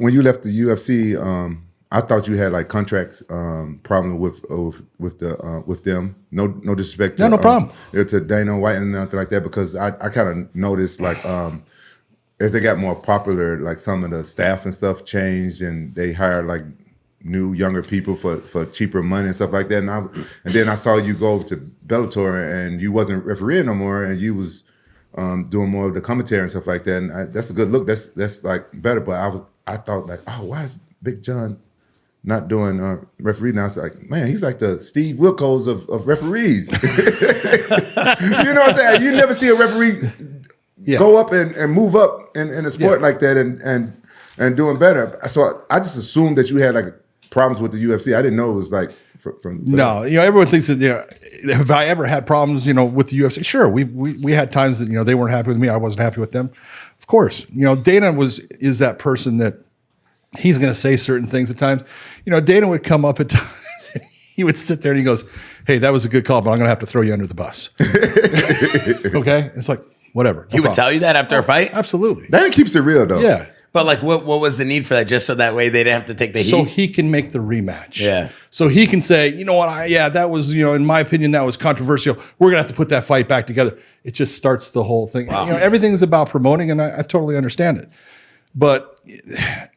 When you left the UFC, I thought you had like contracts problem with them. No disrespect. No problem. To Dana White and nothing like that, because I kind of noticed like as they got more popular, like some of the staff and stuff changed, and they hired like new younger people for cheaper money and stuff like that. And then I saw you go to Bellator, and you wasn't refereeing no more, and you was doing more of the commentary and stuff like that. And that's a good look. That's like better. But I thought like, oh, why is Big John not doing referee now? It's like, man, he's like the Steve Wilkos of referees. You know what I'm saying? You never see a referee go up and move up in a sport like that and doing better. So I just assumed that you had like problems with the UFC. I didn't know it was like from no, everyone thinks that, have I ever had problems, with the UFC? Sure. We had times that, they weren't happy with me. I wasn't happy with them. Of course, Dana is that person that he's going to say certain things at times. Dana would come up at times and he would sit there and he goes, hey, that was a good call, but I'm going to have to throw you under the bus. Okay. It's like, whatever. He would tell you that after a fight? Absolutely. That keeps it real though. Yeah. But like, what was the need for that? Just so that way they didn't have to take the heat? So he can make the rematch. Yeah. So he can say, you know what, that was, in my opinion, that was controversial. We're going to have to put that fight back together. It just starts the whole thing. Wow. Everything's about promoting, and I totally understand it. But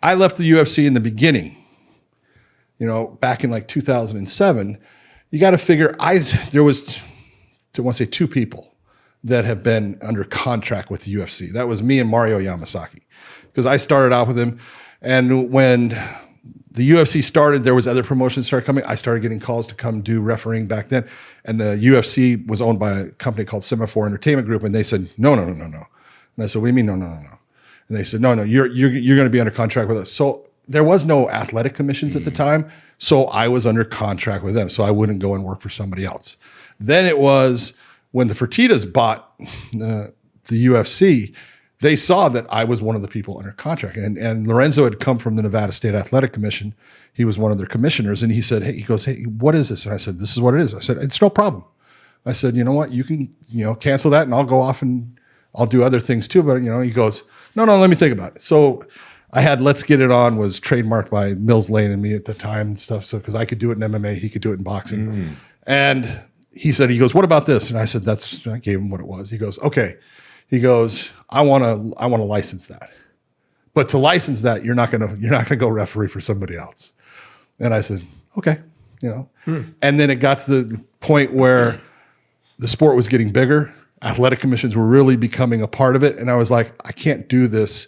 I left the UFC in the beginning, back in like 2007. You got to figure, there was, I want to say 2 people that have been under contract with the UFC. That was me and Mario Yamasaki. Because I started out with him, and when the UFC started, there was other promotions started coming. I started getting calls to come do refereeing back then, and the UFC was owned by a company called Semaphore Entertainment Group, and they said, no. And I said, what do you mean, no? And they said, no, you're going to be under contract with us. So there was no athletic commissions at the time, so I was under contract with them, so I wouldn't go and work for somebody else. Then it was when the Fertittas bought the UFC. They saw that I was one of the people under contract, and Lorenzo had come from the Nevada State Athletic Commission. He was one of their commissioners, and he said, hey, what is this? And I said, this is what it is. I said, it's no problem. I said, you know what? You can, cancel that, and I'll go off and I'll do other things too. But, he goes, no, let me think about it. So I had Let's Get It On was trademarked by Mills Lane and me at the time and stuff. So, because I could do it in MMA, he could do it in boxing. And he goes, what about this? And I said, I gave him what it was. He goes, okay. He goes, I want to license that, but to license that, you're not gonna go referee for somebody else. And I said, okay, And then it got to the point where the sport was getting bigger. Athletic commissions were really becoming a part of it, and I was like, I can't do this